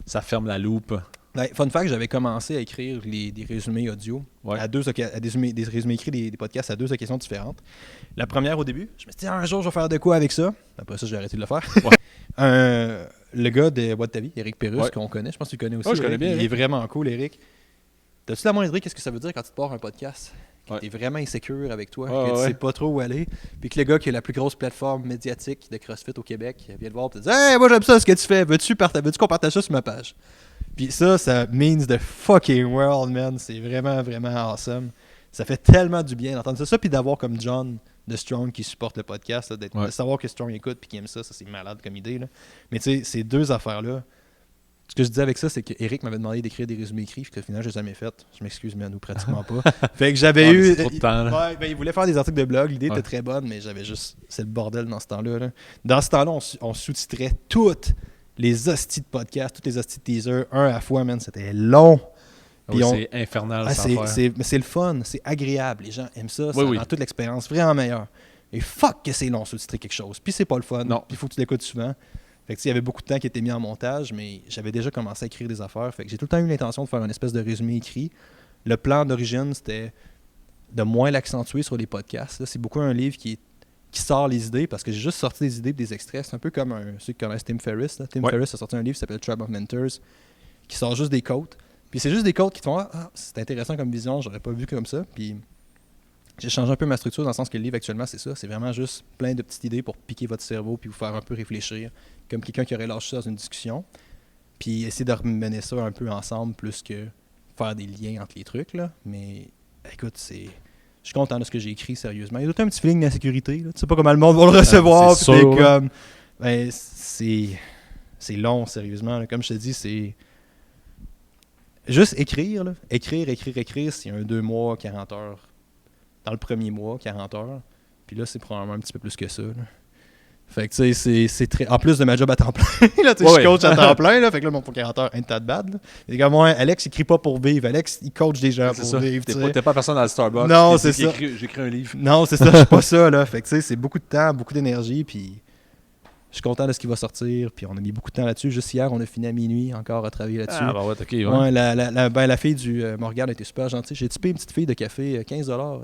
ça ferme la loupe. Ouais, fun fact, j'avais commencé à écrire des résumés audio, des résumés écrits des podcasts à 2 occasions différentes. La première, au début, je me suis dit, un jour, je vais faire de quoi avec ça. Après ça, j'ai arrêté de le faire. Le gars de What Ta Vie, Eric Pérusse, qu'on connaît, je pense que tu le connais aussi. Je connais bien. Il est vraiment cool, Eric. T'as-tu la moindre idée qu'est-ce que ça veut dire quand tu te pars un podcast? Que t'es vraiment insécure avec toi, que tu sais pas trop où aller, puis que le gars qui a la plus grosse plateforme médiatique de CrossFit au Québec vient te voir et te dit « Hey, moi j'aime ça ce que tu fais, veux-tu qu'on partage ça sur ma page? » Puis ça means the fucking world, man. C'est vraiment, vraiment awesome. Ça fait tellement du bien d'entendre ça. Puis d'avoir comme John de Strong qui supporte le podcast, là, de savoir que Strong écoute puis qu'il aime ça, c'est malade comme idée. Là. Mais tu sais, ces deux affaires-là, ce que je disais avec ça, c'est que Eric m'avait demandé d'écrire des résumés écrits, puis qu'au final, je les ai jamais fait. Je m'excuse, mais à nous, pratiquement pas. Fait que j'avais eu. Trop de temps, ouais, ben, il voulait faire des articles de blog. L'idée était très bonne, mais j'avais juste. C'est le bordel dans ce temps-là. Là. Dans ce temps-là, on sous-titrait toutes les hosties de podcast, toutes les hosties de teaser, un à la fois, man. C'était long. C'est infernal. Mais c'est le fun, c'est agréable. Les gens aiment ça, ça rend toute l'expérience vraiment meilleure. Et fuck que c'est long sous-titrer quelque chose. Puis c'est pas le fun. Non. Puis il faut que tu l'écoutes souvent. Fait que il y avait beaucoup de temps qui était mis en montage, mais j'avais déjà commencé à écrire des affaires. Fait que j'ai tout le temps eu l'intention de faire une espèce de résumé écrit. Le plan d'origine, c'était de moins l'accentuer sur les podcasts. Là, c'est beaucoup un livre qui sort les idées, parce que j'ai juste sorti des idées et des extraits. C'est un peu comme ceux qui connaissent Tim Ferriss. Là. Tim Ferriss a sorti un livre qui s'appelle Tribe of Mentors, qui sort juste des quotes. Puis c'est juste des quotes qui te font « Ah, c'est intéressant comme vision, j'aurais pas vu comme ça. » Puis j'ai changé un peu ma structure dans le sens que le livre actuellement, c'est ça. C'est vraiment juste plein de petites idées pour piquer votre cerveau puis vous faire un peu réfléchir, comme quelqu'un qui aurait lâché ça dans une discussion. Puis essayer de remener ça un peu ensemble plus que faire des liens entre les trucs. Là. Mais écoute, je suis content de ce que j'ai écrit, sérieusement. Il y a tout un petit feeling d'insécurité. Tu sais pas comment le monde va le recevoir. C'est sûr, comme... ben, c'est long, sérieusement. Là. Comme je te dis, c'est... Juste écrire, là. Écrire, c'est un 2 mois, 40 heures. Dans le premier mois, 40 heures. Puis là, c'est probablement un petit peu plus que ça. Là. Fait que tu sais, c'est très... En plus de ma job à temps plein, là, je suis coach à temps plein, là, fait que là, mon 40 heures, un tas de bad. Et comme moi, Alex, il écrit pas pour vivre. Alex, il coach des gens pour vivre. T'es pas personne dans le Starbucks. Non, c'est ça. J'écris un livre. Non, c'est ça, je suis pas ça, là. Fait que tu sais, c'est beaucoup de temps, beaucoup d'énergie, puis... Je suis content de ce qui va sortir, puis on a mis beaucoup de temps là-dessus. Juste hier, on a fini à minuit encore à travailler là-dessus. Ah, bah ouais, ok. Ouais, la fille du Morgane était super gentille. J'ai typé une petite fille de café, $15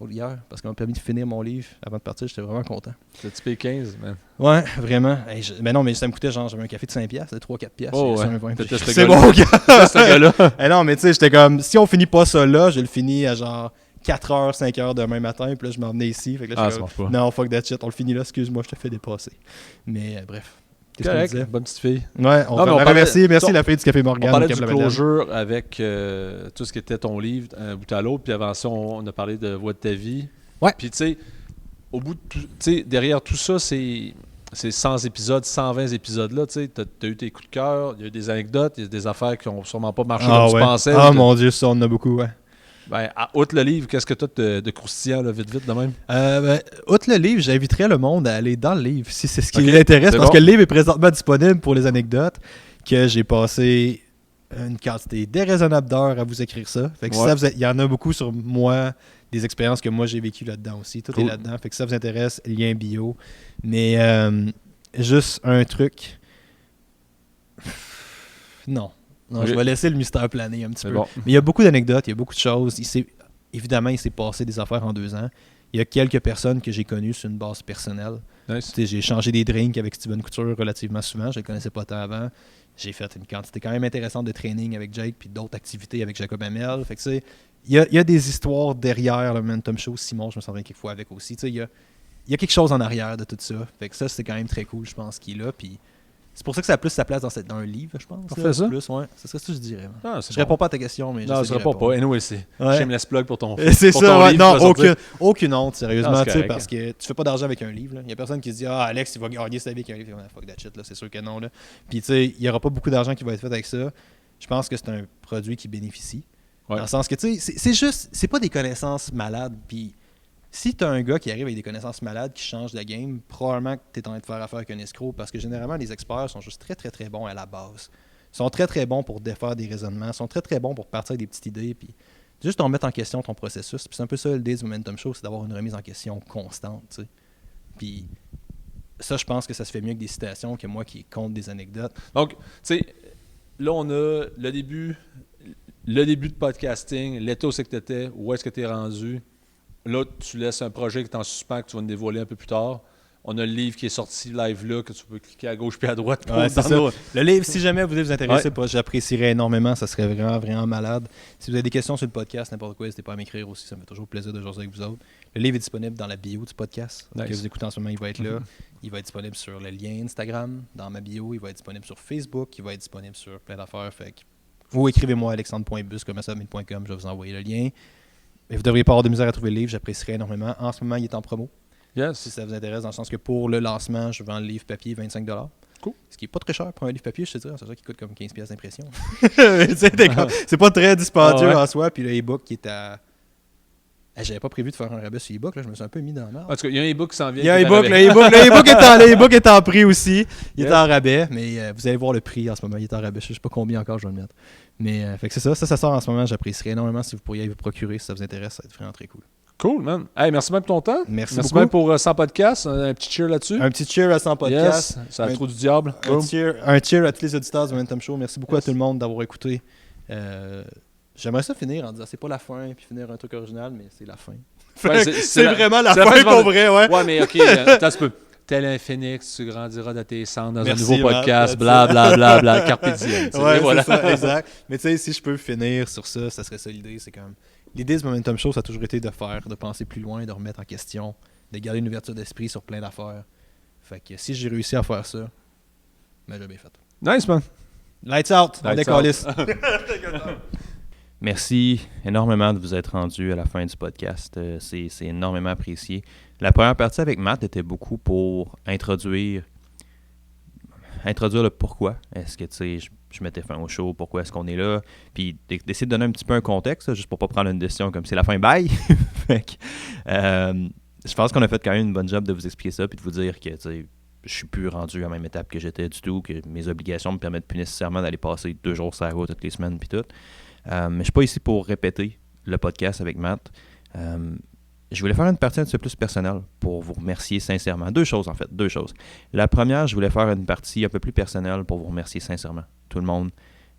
hier, parce qu'elle m'a permis de finir mon livre avant de partir. J'étais vraiment content. T'as typé 15, man. Ouais, vraiment. Mais non, mais ça me coûtait genre, j'avais un café de 5$, de 3-4$. Oh, ouais. C'est bon, gars. Ce gars-là. Non, mais tu sais, j'étais comme, si on finit pas ça là, je le finis à genre 4h, 5h demain matin, puis là, je m'en venais ici. Fait que là, ça marche pas. Non, fuck that shit, on le finit là, excuse-moi, je te fais dépasser. Mais bref. Qu'est-ce qu'on disait? Bonne petite fille. Ouais, on merci la fille du Café Morgane. On parlait du closure avec tout ce qui était ton livre, un bout à l'autre, puis avant ça, on a parlé de Voix de ta vie. Ouais. Puis tu sais, au bout de tout, tu sais, derrière tout ça, c'est 100 épisodes, 120 épisodes-là, tu sais, t'as eu tes coups de cœur, il y a eu des anecdotes, il y a des affaires qui n'ont sûrement pas marché comme tu pensais. Ah mon Dieu, ça, on en a beaucoup, ouais. Ben, outre le livre, qu'est-ce que tu as de croustillant, là, vite, de même? Outre le livre, j'inviterais le monde à aller dans le livre, si c'est ce qui l'intéresse, parce que le livre est présentement disponible pour les anecdotes, que j'ai passé une quantité déraisonnable d'heures à vous écrire ça. Fait que si ça il y en a beaucoup sur moi, des expériences que moi j'ai vécues là-dedans aussi. Tout est là-dedans. Fait que si ça vous intéresse, lien bio. Mais juste un truc. Non, je vais laisser le mystère planer un petit peu. Bon. Mais il y a beaucoup d'anecdotes, il y a beaucoup de choses. Évidemment, il s'est passé des affaires en 2 ans. Il y a quelques personnes que j'ai connues sur une base personnelle. Nice. J'ai changé des drinks avec Steven Couture relativement souvent. Je ne le connaissais pas tant avant. J'ai fait une quantité quand même intéressante de training avec Jake puis d'autres activités avec Jacob Hamel. Fait que il y a des histoires derrière le Momentum Show. Simon, je me souviens quelquefois avec aussi. Il y a quelque chose en arrière de tout ça. Fait que ça, c'est quand même très cool, je pense, qu'il est là. Puis c'est pour ça que ça a plus sa place dans un livre, je pense. On fait ça? Plus, ouais. C'est ça que je dirais. Je réponds pas à ta question, mais non, je réponds pas. Anyway, c'est shameless plug pour ton c'est pour ça, ton ouais. livre. Non, aucune honte, sérieusement, non, parce que tu fais pas d'argent avec un livre. Il y a personne qui se dit « Ah, Alex, il va gagner sa vie avec un livre. » Fuck that shit, là, c'est sûr que non. Là. Puis, tu sais, il y aura pas beaucoup d'argent qui va être fait avec ça. Je pense que c'est un produit qui bénéficie. Ouais. Dans le sens que, tu sais, c'est juste, c'est pas des connaissances malades. Puis, si tu as un gars qui arrive avec des connaissances malades qui change de game, probablement que tu es en train de faire affaire avec un escroc parce que généralement, les experts sont juste très, très, très bons à la base. Ils sont très, très bons pour défaire des raisonnements. Ils sont très, très bons pour partir avec des petites idées. Puis juste remettre en question ton processus. Puis c'est un peu ça l'idée du Momentum Show, c'est d'avoir une remise en question constante. T'sais. Puis ça, je pense que ça se fait mieux que des citations que moi qui compte des anecdotes. Donc, tu sais, là, on a le début de podcasting, l'état où c'est que tu étais, où est-ce que tu es rendu. Là, tu laisses un projet qui est en suspens, que tu vas nous dévoiler un peu plus tard. On a le livre qui est sorti live là, que tu peux cliquer à gauche puis à droite. Pour c'est ça. Le livre, si jamais vous voulez vous intéresser, j'apprécierais énormément. Ça serait vraiment, vraiment malade. Si vous avez des questions sur le podcast, n'importe quoi, n'hésitez pas à m'écrire aussi. Ça me fait toujours plaisir de jaser avec vous autres. Le livre est disponible dans la bio du podcast que vous écoutez en ce moment. Il va être là. Il va être disponible sur le lien Instagram, dans ma bio. Il va être disponible sur Facebook. Il va être disponible sur plein d'affaires. Fait que Ou écrivez-moi alexandre.bus@mail.com, je vais vous envoyer le lien. Mais vous devriez pas avoir de misère à trouver le livre, j'apprécierais énormément. En ce moment, il est en promo. Yes. Si ça vous intéresse, dans le sens que pour le lancement, je vends le livre papier 25$. Cool. Ce qui est pas très cher pour un livre papier, je te dirais. C'est ça qui coûte comme 15$ d'impression. C'est pas très dispendieux en soi. Puis le e-book qui est à... J'avais pas prévu de faire un rabais sur l'e-book, là, je me suis un peu mis dans la merde. Parce qu'il y a un e-book qui s'en vient. Il y a un e-book, le e-book est en prix aussi. Il est en rabais, mais vous allez voir le prix en ce moment. Il est en rabais. Je sais pas combien encore je vais le mettre. Mais fait que c'est ça. Ça sort en ce moment. J'apprécierais énormément si vous pourriez vous procurer, si ça vous intéresse. Ça va être vraiment très cool. Cool, man. Hey, merci bien pour ton temps. Merci beaucoup. bien pour 100 podcasts. Un petit cheer là-dessus. Un petit cheer à 100 podcasts. Yes, ça a trop du diable. Un cheer à tous les auditeurs du Momentum Show. Merci beaucoup à tout le monde d'avoir écouté. J'aimerais ça finir en disant c'est pas la fin, puis finir un truc original, mais c'est la fin. Ouais, c'est vraiment la fin pour vrai, ouais. Ouais, mais ok, attends, tu peux. Tel un phénix, tu grandiras de tes cendres dans un nouveau podcast, blablabla, carpe diem. Ouais, voilà. C'est ça, exact. Mais tu sais, si je peux finir sur ça, ça serait ça l'idée. C'est comme l'idée du Momentum Show, ça a toujours été de penser plus loin, de remettre en question, de garder une ouverture d'esprit sur plein d'affaires. Fait que si j'ai réussi à faire ça, ben j'ai bien fait. Nice, man. Lights out, on décalisse. Merci énormément de vous être rendu à la fin du podcast. C'est énormément apprécié. La première partie avec Matt était beaucoup pour introduire le pourquoi. Est-ce que, tu sais, je mettais fin au show, pourquoi est-ce qu'on est là, puis d'essayer de donner un petit peu un contexte, juste pour pas prendre une décision comme c'est la fin, bye! Fait que, je pense qu'on a fait quand même une bonne job de vous expliquer ça, puis de vous dire que, tu sais, je suis plus rendu à la même étape que j'étais du tout, que mes obligations me permettent plus nécessairement d'aller passer 2 jours sur la route toutes les semaines, puis tout. Mais je suis pas ici pour répéter le podcast avec Matt. Je voulais faire une partie un petit peu plus personnelle pour vous remercier sincèrement. 2 choses, en fait. 2 choses. La première, je voulais faire une partie un peu plus personnelle pour vous remercier sincèrement. Tout le monde.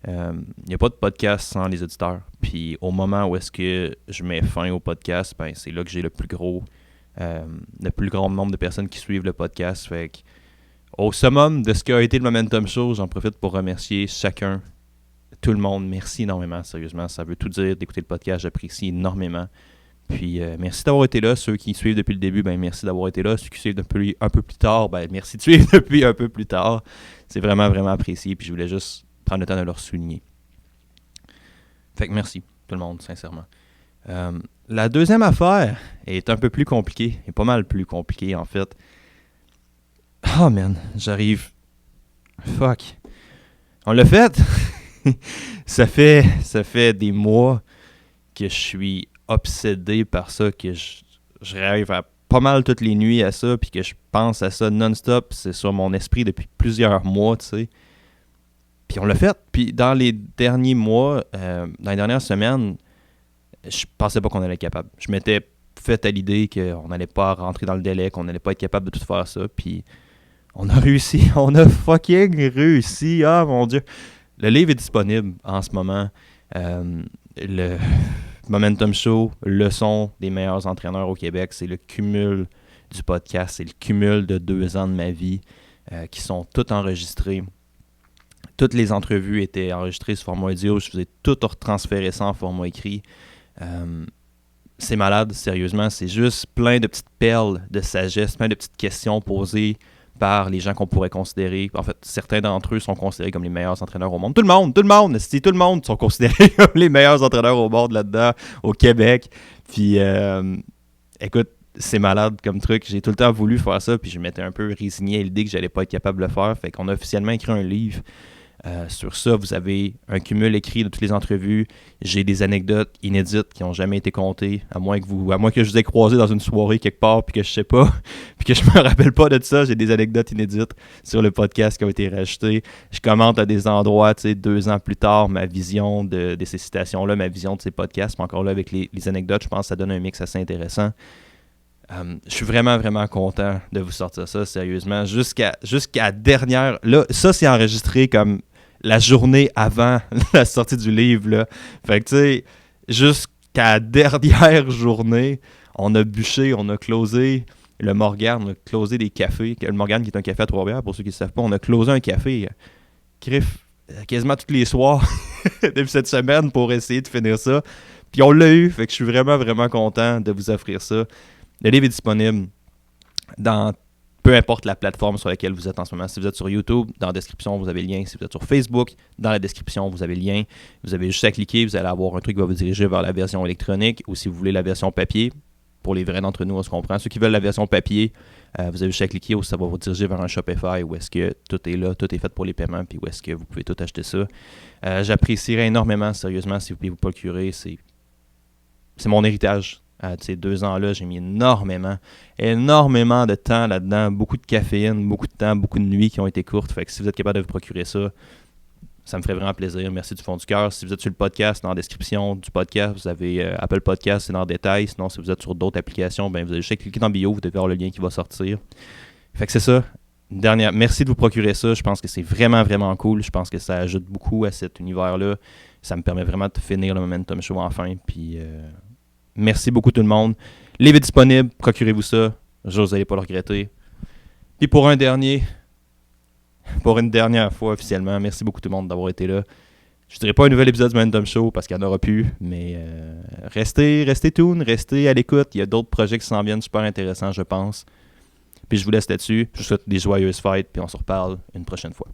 Il n'y a pas de podcast sans les auditeurs. Puis au moment où est-ce que je mets fin au podcast, ben, c'est là que j'ai le plus grand nombre de personnes qui suivent le podcast. Fait que, au summum de ce qu'a été le Momentum Show, j'en profite pour remercier chacun, tout le monde. Merci énormément, sérieusement. Ça veut tout dire d'écouter le podcast. J'apprécie énormément. Puis merci d'avoir été là. Ceux qui suivent depuis le début, ben merci d'avoir été là. Ceux qui suivent depuis un peu plus tard, ben merci de suivre depuis un peu plus tard. C'est vraiment, vraiment apprécié. Puis je voulais juste prendre le temps de leur souligner. Fait que merci, tout le monde, sincèrement. La deuxième affaire est un peu plus compliquée. Et pas mal plus compliquée, en fait. Oh, man, j'arrive. Fuck. On l'a fait. ça fait des mois que je suis obsédé par ça, que je rêve à pas mal toutes les nuits à ça, puis que je pense à ça non-stop. C'est sur mon esprit depuis plusieurs mois, tu sais. Puis on l'a fait. Puis dans les derniers mois, dans les dernières semaines, je pensais pas qu'on allait être capable. Je m'étais fait à l'idée qu'on n'allait pas rentrer dans le délai, qu'on n'allait pas être capable de tout faire ça. Puis on a réussi. On a fucking réussi. Ah, mon Dieu. Le livre est disponible en ce moment. Le Momentum Show, leçon des meilleurs entraîneurs au Québec, c'est le cumul du podcast. C'est le cumul de 2 ans de ma vie qui sont toutes enregistrées. Toutes les entrevues étaient enregistrées sous format audio. Je faisais tout retransférer ça en format écrit. C'est malade, sérieusement. C'est juste plein de petites perles de sagesse, plein de petites questions posées par les gens qu'on pourrait considérer. En fait, certains d'entre eux sont considérés comme les meilleurs entraîneurs au monde. Tout le monde sont considérés comme les meilleurs entraîneurs au monde là-dedans, au Québec. Puis, écoute, c'est malade comme truc. J'ai tout le temps voulu faire ça, puis je m'étais un peu résigné à l'idée que j'allais pas être capable de le faire. Fait qu'on a officiellement écrit un livre. Sur ça, vous avez un cumul écrit de toutes les entrevues. J'ai des anecdotes inédites qui n'ont jamais été contées, à moins que je vous ai croisé dans une soirée quelque part, puis que je sais pas, puis que je me rappelle pas de ça. J'ai des anecdotes inédites sur le podcast qui ont été rajoutées. Je commente à des endroits, 2 ans plus tard, ma vision de ces citations-là, ma vision de ces podcasts. Mais encore là, avec les anecdotes, je pense que ça donne un mix assez intéressant. Je suis vraiment, vraiment content de vous sortir ça, sérieusement. Jusqu'à dernière... Là, ça, c'est enregistré comme la journée avant la sortie du livre, là. Fait que, tu sais, jusqu'à la dernière journée, on a bûché, on a closé le Morgane, on a closé des cafés. Le Morgane, qui est un café à Trois-Rivières, pour ceux qui ne savent pas, on a closé un café, quasiment tous les soirs depuis cette semaine pour essayer de finir ça. Puis on l'a eu, fait que je suis vraiment, vraiment content de vous offrir ça. Le livre est disponible dans peu importe la plateforme sur laquelle vous êtes en ce moment. Si vous êtes sur YouTube, dans la description, vous avez le lien. Si vous êtes sur Facebook, dans la description, vous avez le lien. Vous avez juste à cliquer, vous allez avoir un truc qui va vous diriger vers la version électronique ou si vous voulez la version papier. Pour les vrais d'entre nous, on se comprend. Ceux qui veulent la version papier, vous avez juste à cliquer ou ça va vous diriger vers un Shopify où est-ce que tout est là, tout est fait pour les paiements, puis où est-ce que vous pouvez tout acheter ça. J'apprécierais énormément, sérieusement, si vous pouvez vous procurer. C'est mon héritage. Ces 2 ans-là, j'ai mis énormément de temps là-dedans, beaucoup de caféine, beaucoup de temps, beaucoup de nuits qui ont été courtes. Fait que si vous êtes capable de vous procurer ça, ça me ferait vraiment plaisir. Merci du fond du cœur. Si vous êtes sur le podcast, dans la description du podcast, vous avez Apple Podcast, c'est dans le détail. Sinon, si vous êtes sur d'autres applications, ben, vous avez juste à cliquer dans bio, vous devez avoir le lien qui va sortir. Fait que c'est ça. Merci de vous procurer ça. Je pense que c'est vraiment, vraiment cool. Je pense que ça ajoute beaucoup à cet univers-là. Ça me permet vraiment de finir le Momentum Show enfin. Puis... merci beaucoup tout le monde. Livre est disponible, procurez-vous ça. Vous n'allez pas le regretter. Puis pour une dernière fois officiellement, merci beaucoup tout le monde d'avoir été là. Je ne dirais pas un nouvel épisode du Momentum Show parce qu'il n'y en aura plus, mais restez tuned, restez à l'écoute. Il y a d'autres projets qui s'en viennent super intéressants, je pense. Puis je vous laisse là-dessus. Je vous souhaite des joyeuses fêtes, puis on se reparle une prochaine fois.